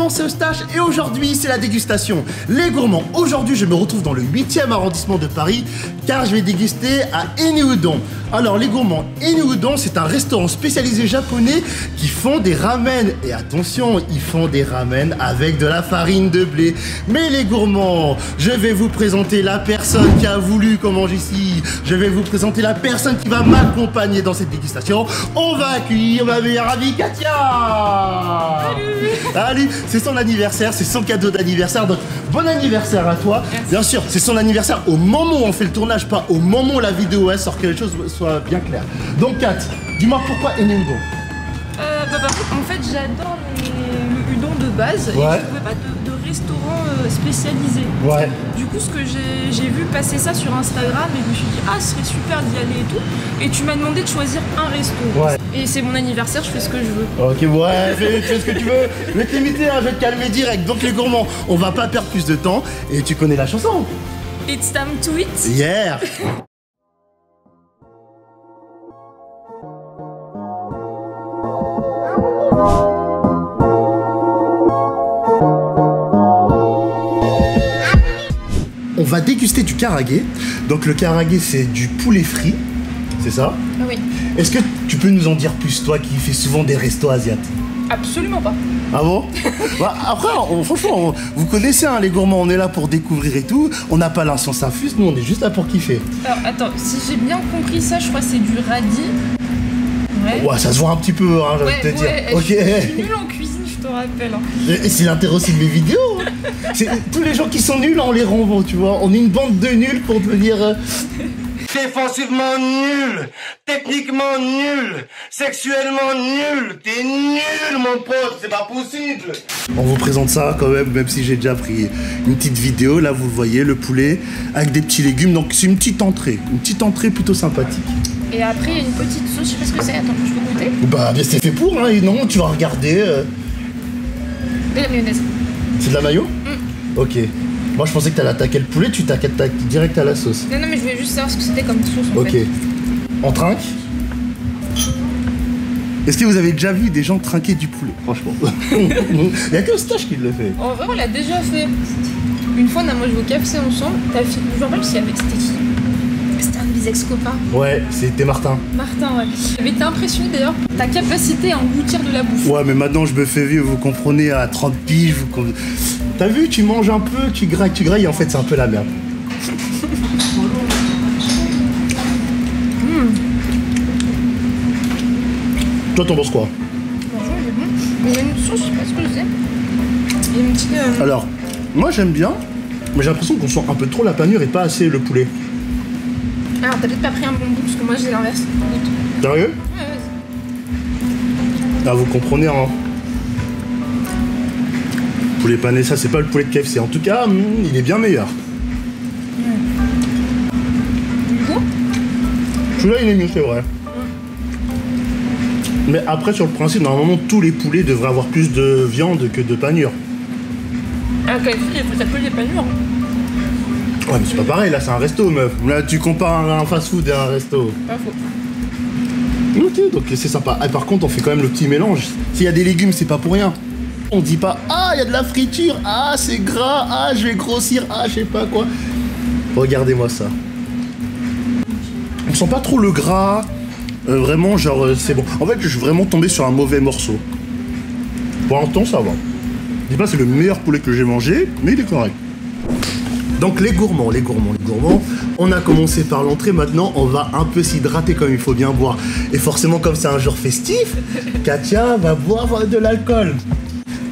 gourmands, c'est Eustache et aujourd'hui c'est la dégustation. Les gourmands, aujourd'hui je me retrouve dans le 8e arrondissement de Paris car je vais déguster à Eniudon. Alors les gourmands, Eniudon c'est un restaurant spécialisé japonais qui font des ramen. Et attention, ils font des ramen avec de la farine de blé. Mais les gourmands, je vais vous présenter la personne qui a voulu qu'on mange ici. Je vais vous présenter la personne qui va m'accompagner dans cette dégustation. On va accueillir ma meilleure amie Katia. Salut, c'est son anniversaire, c'est son cadeau d'anniversaire, donc bon anniversaire à toi. Merci. Bien sûr, c'est son anniversaire au moment où on fait le tournage, pas au moment où la vidéo est, sort que les choses soient bien claires. Donc Kat, dis-moi pourquoi Eniudon. En fait, j'adore le udon de base et je ne trouvais pas de restaurant spécialisé. Ouais. Du coup, ce que j'ai vu passer ça sur Instagram et je me suis dit, ah, ce serait super d'y aller et tout. Et tu m'as demandé de choisir un resto. Ouais. Et c'est mon anniversaire, je fais ce que je veux. Ok, ouais, fais ce que tu veux. Je vais te limiter, hein, je vais te calmer direct. Donc les gourmands, on va pas perdre plus de temps. Et tu connais la chanson. It's time to eat. Yeah. On va déguster du karaage. Donc le karaage c'est du poulet frit, c'est ça? Oui. Est-ce que tu peux nous en dire plus, toi qui fais souvent des restos asiatiques? Absolument pas. Ah bon? Bah, après, franchement, vous connaissez hein, les gourmands, on est là pour découvrir et tout. On n'a pas l'inscience infuse, nous on est juste là pour kiffer. Alors attends, si j'ai bien compris ça, je crois que c'est du radis. Ouais, ça se voit un petit peu, hein, je vais te dire. Ok. Je suis nulle en cuisine, je te rappelle. Hein. Et c'est l'intérêt aussi de mes vidéos. Tous les gens qui sont nuls, on les renvoie, tu vois. On est une bande de nuls pour devenir... Défensivement nul, techniquement nul, sexuellement nul. T'es nul, mon pote, c'est pas possible. On vous présente ça quand même si j'ai déjà pris une petite vidéo. Là, vous le voyez, le poulet avec des petits légumes. Donc, c'est une petite entrée plutôt sympathique. Et après, il y a une petite sauce, je sais pas ce que c'est. Attends, je peux goûter? Bah, mais c'est fait pour, hein. Et non, tu vas regarder. De la mayonnaise. C'est de la mayo? Ok. Moi, je pensais que t'allais attaquer le poulet, tu t'attaques direct à la sauce. Non, mais je voulais juste savoir ce que c'était comme sauce en fait. Ok. On trinque? Est-ce que vous avez déjà vu des gens trinquer du poulet? Franchement. Il n'y a que Eustache qui le fait. En vrai, on l'a déjà fait. Une fois, on a mangé au KFC ensemble. Je me rappelle si c'était qui? C'était un de mes ex-copains. Ouais, c'était Martin. Martin, ouais. J'avais été impressionné d'ailleurs par ta capacité à engloutir de la bouffe. Ouais, mais maintenant je me fais vieux, vous comprenez, à 30 piges, T'as vu, tu manges un peu, tu grailles, et en fait c'est un peu la merde. Toi, t'en penses quoi? Franchement, il est bon. Mais il y a une sauce, je sais pas ce que c'est. Il y a une petite... Alors, moi j'aime bien, mais j'ai l'impression qu'on sent un peu trop la panure et pas assez le poulet. Alors, t'as peut-être pas pris un bon goût, parce que moi j'ai l'inverse. Sérieux? Ouais, Ah, vous comprenez, hein. Poulet pané, ça c'est pas le poulet de KFC. En tout cas, il est bien meilleur. Du coup? Celui-là, il est mieux, c'est vrai. Mais après, sur le principe, normalement, tous les poulets devraient avoir plus de viande que de panure. Ah, KFC, ça peut des panures. Ouais, mais c'est pas pareil, là, c'est un resto, meuf. Là, tu compares un fast-food et un resto. Pas faux. Ok, donc c'est sympa. Et par contre, on fait quand même le petit mélange. S'il y a des légumes, c'est pas pour rien. On dit pas, ah, il y a de la friture, ah, c'est gras, ah, je vais grossir, ah, je sais pas quoi. Regardez-moi ça. On sent pas trop le gras. Vraiment, genre, c'est bon. En fait, je suis vraiment tombé sur un mauvais morceau. Pour l'instant, ça va. Je dis pas c'est le meilleur poulet que j'ai mangé, mais il est correct. Donc les gourmands, on a commencé par l'entrée, maintenant on va un peu s'hydrater comme il faut bien boire. Et forcément comme c'est un jour festif, Katia va boire de l'alcool.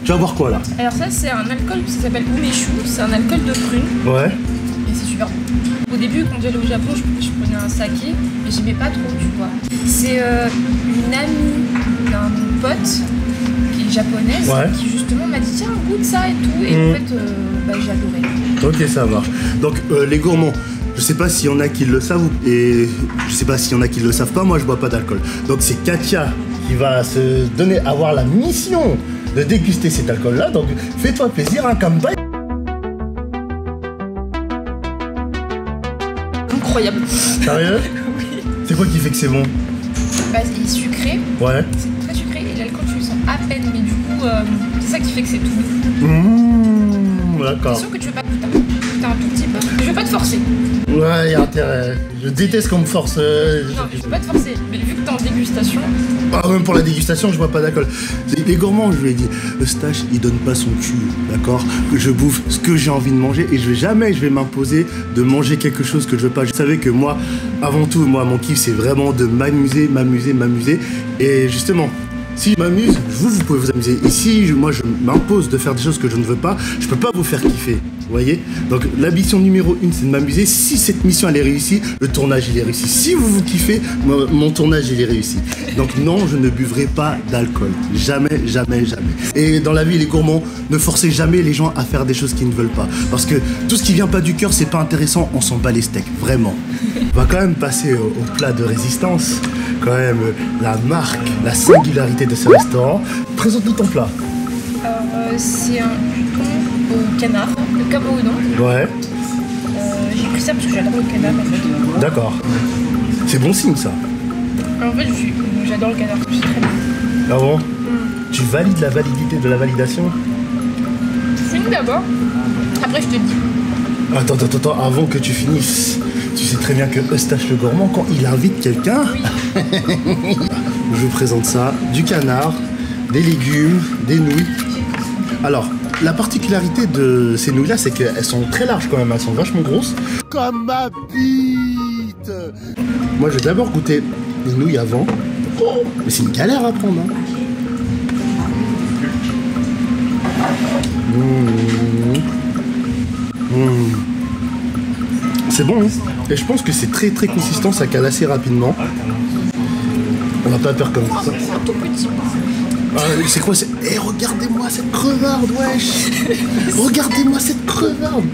Tu vas boire quoi là? Alors ça c'est un alcool, ça s'appelle umeshu, c'est un alcool de prune. Ouais. Et c'est super bon. Au début quand j'allais au Japon, je prenais un saké, mais j'aimais pas trop, tu vois. C'est une amie d'un pote qui est japonaise, qui justement m'a dit tiens goûte ça et tout, et en fait j'ai adoré. Ok, ça marche. Donc les gourmands, je sais pas s'il y en a qui le savent et je sais pas s'il y en a qui le savent pas, moi je bois pas d'alcool. Donc c'est Katia qui va se donner à avoir la mission de déguster cet alcool là, donc fais-toi plaisir, un kampai. Incroyable. Sérieux? Oui. C'est quoi qui fait que c'est bon? Bah il est sucré. Ouais. C'est très sucré et l'alcool tu le sens à peine, mais du coup c'est ça qui fait que c'est tout doux. D'accord. C'est sûr que tu veux pas goûter un tout petit peu. Je veux pas te forcer. Ouais, y a intérêt. Je déteste qu'on me force. Non, je veux pas te forcer. Mais vu que t'es en dégustation. Ah, même pour la dégustation, je bois pas d'alcool. Les gourmands, je lui ai dit, Eustache, il donne pas son cul, d'accord? Je bouffe ce que j'ai envie de manger et je vais m'imposer de manger quelque chose que je veux pas. Je savais que moi, avant tout, mon kiff, c'est vraiment de m'amuser. Et justement, si je m'amuse, vous pouvez vous amuser. Et si moi je m'impose de faire des choses que je ne veux pas, je peux pas vous faire kiffer. Vous voyez? Donc l'ambition numéro 1, c'est de m'amuser. Si cette mission elle est réussie, le tournage il est réussi. Si vous kiffez, mon tournage il est réussi. Donc non, je ne buvrai pas d'alcool. Jamais. Et dans la vie, les gourmands, ne forcez jamais les gens à faire des choses qu'ils ne veulent pas. Parce que tout ce qui vient pas du cœur, c'est pas intéressant, on s'en bat les steaks. Vraiment. On va quand même passer au plat de résistance. Quand même, la marque, la singularité de ce restaurant. Présente-nous ton plat. C'est un udon au canard, le kama udon. Ouais. J'ai pris ça parce que j'adore le canard en fait. D'accord. C'est bon signe ça. En fait, j'adore le canard, c'est très bon. Ah bon? Tu valides la validité de la validation? Finis d'abord, après je te dis. Attends, avant que tu finisses, tu sais très bien que Eustache le gourmand, quand il invite quelqu'un, oui. Je vous présente ça, du canard, des légumes, des nouilles. Alors, la particularité de ces nouilles-là, c'est qu'elles sont très larges quand même, elles sont vachement grosses. Comme ma bite! Moi, je vais d'abord goûter les nouilles avant. Oh, mais c'est une galère à prendre, hein. C'est bon, hein. Et je pense que c'est très consistant, ça cale assez rapidement. On va pas faire comme ça. C'est un tout petit. C'est quoi? Eh, regardez-moi cette crevarde, wesh. Regardez-moi cette crevarde.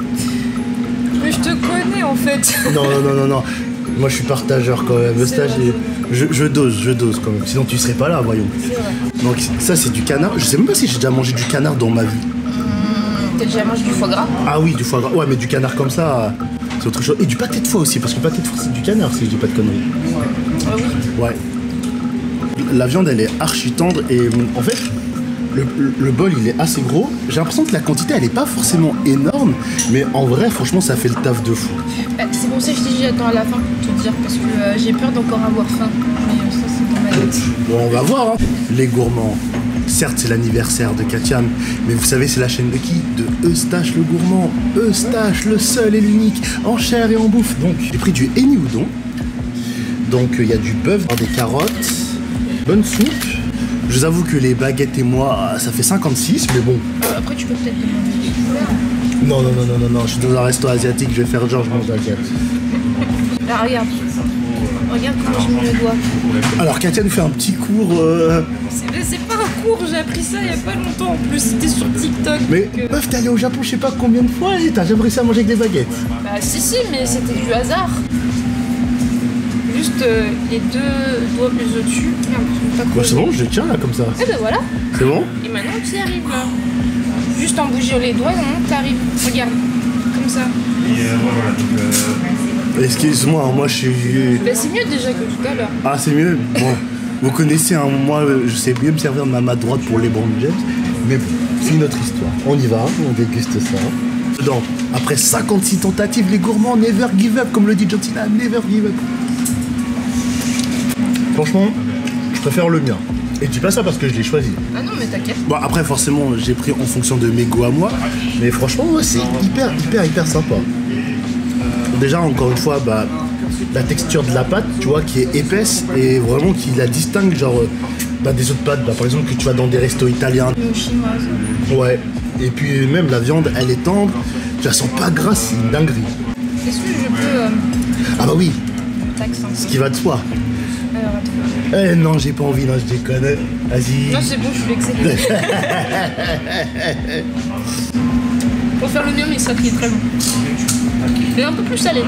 Mais je te connais en fait. Non. Moi je suis partageur quand même. Eustache, je dose quand même. Sinon tu serais pas là, voyons. C'est vrai. Donc ça c'est du canard. Je sais même pas si j'ai déjà mangé du canard dans ma vie. T'as déjà mangé du foie gras? Ah oui, du foie gras. Ouais, mais du canard comme ça, c'est autre chose. Et du pâté de foie aussi, parce que le pâté de foie c'est du canard si je dis pas de conneries. Ah oui. Ouais. La viande elle est archi tendre et en fait le bol il est assez gros. J'ai l'impression que la quantité elle est pas forcément énorme, mais en vrai franchement ça fait le taf de fou. C'est pour ça que je t'ai dit j'attends à la fin pour te dire parce que j'ai peur d'encore avoir faim. Mais ça c'est dans ma tête. Bon on va voir hein. Les gourmands. Certes c'est l'anniversaire de Katiam, mais vous savez c'est la chaîne de qui? De Eustache le gourmand. Eustache le seul et l'unique en chair et en bouffe. Donc j'ai pris du henni udon. Donc il y a du bœuf, des carottes. Bonne soupe. Je vous avoue que les baguettes et moi, ça fait 56, mais bon. Après, tu peux peut-être demander des couleurs. Non, je suis dans un resto asiatique, je vais faire genre, je mange asiatique. Là, regarde comment je mets le doigt. Alors, Katia nous fait un petit cours. C'est pas un cours, j'ai appris ça il y a pas longtemps en plus, c'était sur TikTok. Mais meuf, t'es allé au Japon, je sais pas combien de fois et t'as jamais réussi à manger avec des baguettes. Bah, si, mais c'était du hasard. Juste les deux doigts plus au-dessus. Bah, c'est bon, je les tiens là comme ça. Et ben voilà. C'est bon? Et maintenant tu y arrives là. Juste en bougeant les doigts, non, t'arrives. Regarde, comme ça. Excuse-moi, moi je suis. Bah, c'est mieux déjà que tout à l'heure. Ah, c'est mieux? Bon, vous connaissez, hein, moi je sais bien me servir de ma main droite pour les LeBron James, mais bon, c'est une autre histoire. On y va, on déguste ça. Donc, après 56 tentatives, les gourmands never give up, comme le dit John Cena, never give up. Franchement, je préfère le mien. Et tu dis pas ça parce que je l'ai choisi. Ah non, mais t'inquiète. Bon, après, forcément, j'ai pris en fonction de mes goûts à moi. Mais franchement, ouais, c'est hyper sympa. Déjà, encore une fois, bah, la texture de la pâte, tu vois, qui est épaisse et vraiment qui la distingue, genre, des autres pâtes, par exemple, que tu vas dans des restos italiens. Ou chinoises. Ouais. Et puis, même la viande, elle est tendre. Tu la sens pas grasse, c'est une dinguerie. Est-ce que je peux. Ah, bah oui. Taxe, hein. Ce qui va de soi. Alors, attends. Eh non, j'ai pas envie, non, je déconne. Vas-y. Non, c'est bon, je suis vexée. Pour faire le mieux, mais ça qui est très bon. Il est un peu plus salé.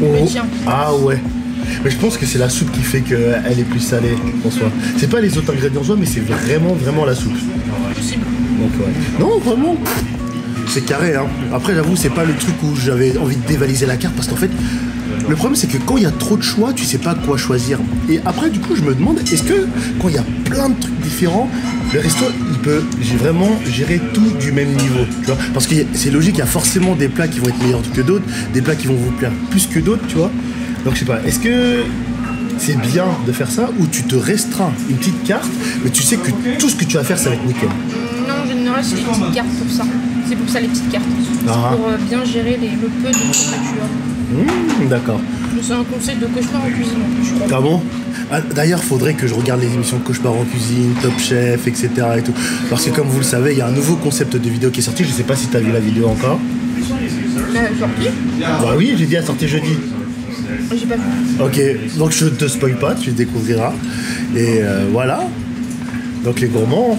Oh. Mais tiens. Ah ouais. Mais je pense que c'est la soupe qui fait qu'elle est plus salée en soi. C'est pas les autres ingrédients en soi, mais c'est vraiment la soupe. Possible. Donc ouais. Non, vraiment. C'est carré, hein. Après, j'avoue, c'est pas le truc où j'avais envie de dévaliser la carte parce qu'en fait, le problème, c'est que quand il y a trop de choix, tu sais pas quoi choisir. Et après, du coup, je me demande, est-ce que quand il y a plein de trucs différents, le resto, il peut vraiment gérer tout du même niveau, tu vois. Parce que c'est logique, il y a forcément des plats qui vont être meilleurs que d'autres, des plats qui vont vous plaire plus que d'autres, tu vois. Donc je sais pas, est-ce que c'est bien de faire ça ou tu te restreins une petite carte, mais tu sais que tout ce que tu vas faire, ça va être nickel? Non, en général, c'est les petites cartes pour ça. C'est pour ça les petites cartes. C'est pour bien gérer le peu de choses que tu as. D'accord. C'est un conseil de cauchemar en cuisine. Ah bon? D'ailleurs, faudrait que je regarde les émissions de Cauchemar en cuisine, Top Chef, etc. et tout. Parce que comme vous le savez, il y a un nouveau concept de vidéo qui est sorti. Je sais pas si tu as vu la vidéo encore. Sorti? Bah oui, j'ai dit à sortir jeudi. J'ai pas vu. Ok, donc je te spoil pas, tu découvriras. Et voilà. Donc les gourmands,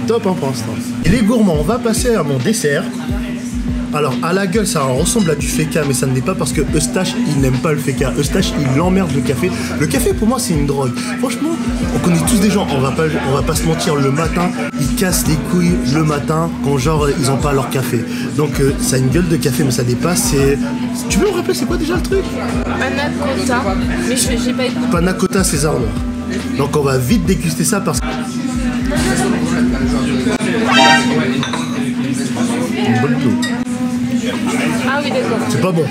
top hein, pour l'instant. Et les gourmands, on va passer à mon dessert. Alors à la gueule ça ressemble à du féca, mais ça ne l'est pas parce que Eustache il n'aime pas le féca. Eustache il emmerde le café. Le café pour moi c'est une drogue. Franchement, on connaît tous des gens, on va pas se mentir, le matin ils cassent les couilles le matin quand genre ils ont pas leur café. Donc ça a une gueule de café mais ça n'est pas, c'est... Tu peux me rappeler c'est quoi déjà le truc? Panna cotta, mais j'ai pas écouté. Panna cotta César noir. Donc on va vite déguster ça parce que... Une bonne tour. Ah oui, d'accord. C'est pas bon.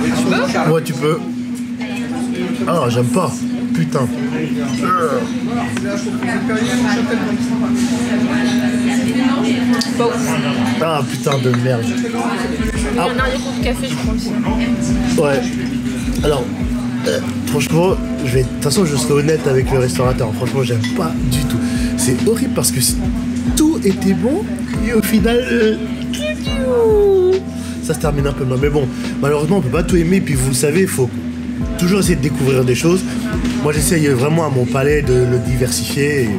Tu peux? Ouais, tu peux. Ah, j'aime pas. Putain. Ah, putain de merde. Il y a un arrière-goût de café, je crois aussi. Ouais. Alors, franchement, de toute façon, je serai honnête avec le restaurateur. Franchement, j'aime pas du tout. C'est horrible parce que tout était bon et au final, ça se termine un peu mal. Mais bon, malheureusement, on peut pas tout aimer. Puis vous le savez, il faut toujours essayer de découvrir des choses. Moi, j'essaye vraiment à mon palais de le diversifier. Et...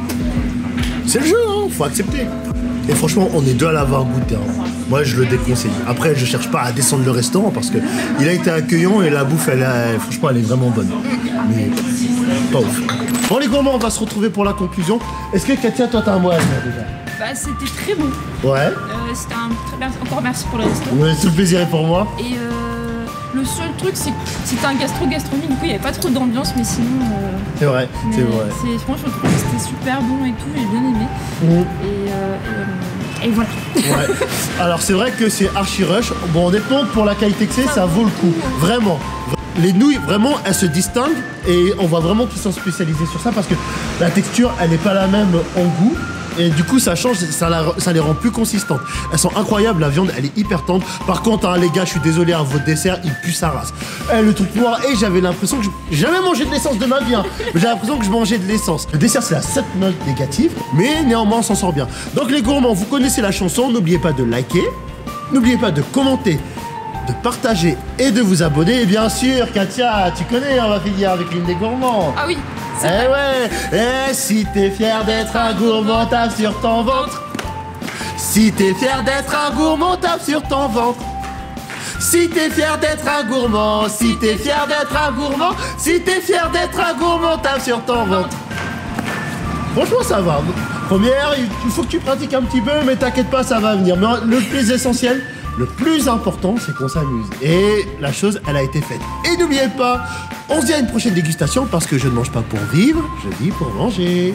c'est le jeu, hein, faut accepter. Et franchement, on est deux à l'avoir goûté. Hein. Moi, je le déconseille. Après, je cherche pas à descendre le restaurant parce que il a été accueillant et la bouffe, franchement, elle est vraiment bonne. Mais pas ouf. Bon, les gourmands, on va se retrouver pour la conclusion. Est-ce que Katia, toi, t'as un mot à dire déjà? Bah, c'était très bon. Ouais. C'était encore merci pour le resto. Ouais, tout le plaisir est pour moi. Et le seul truc, c'est que c'était un gastronomie, du coup, il n'y avait pas trop d'ambiance, mais sinon. C'est vrai, c'est vrai. Franchement, je trouve que c'était super bon et tout, j'ai bien aimé. Et voilà. Ouais. Alors, c'est vrai que c'est archi rush. Bon, honnêtement, pour la qualité que c'est, ça vaut le coup. Vraiment. Les nouilles, vraiment, elles se distinguent et on va vraiment tous s'en spécialiser sur ça parce que la texture, elle n'est pas la même en goût. Et du coup, ça change, ça les rend plus consistantes. Elles sont incroyables, la viande, elle est hyper tendre. Par contre, hein, les gars, je suis désolé, hein, votre dessert, il pue sa race. Le truc noir, et j'avais l'impression que j'ai jamais mangé de l'essence de ma vie. Hein, mais j'ai l'impression que je mangeais de l'essence. Le dessert, c'est la 7 note négative, mais néanmoins, on s'en sort bien. Donc, les gourmands, vous connaissez la chanson. N'oubliez pas de liker, n'oubliez pas de commenter, de partager et de vous abonner. Et bien sûr, Katia, tu connais, on va finir avec l'une des gourmands. Ah oui. Eh ouais. Et si t'es fier d'être un gourmand, tape sur ton ventre. Si t'es fier d'être un gourmand, tape sur ton ventre. Si t'es fier d'être un gourmand, si t'es fier d'être un gourmand, si t'es fier d'être un gourmand, tape sur ton ventre. Franchement, ça va. Première, il faut que tu pratiques un petit peu, mais t'inquiète pas, ça va venir. Mais le plus essentiel, le plus important, c'est qu'on s'amuse. Et la chose, elle a été faite. Et n'oubliez pas, on se dit à une prochaine dégustation parce que je ne mange pas pour vivre, je vis pour manger.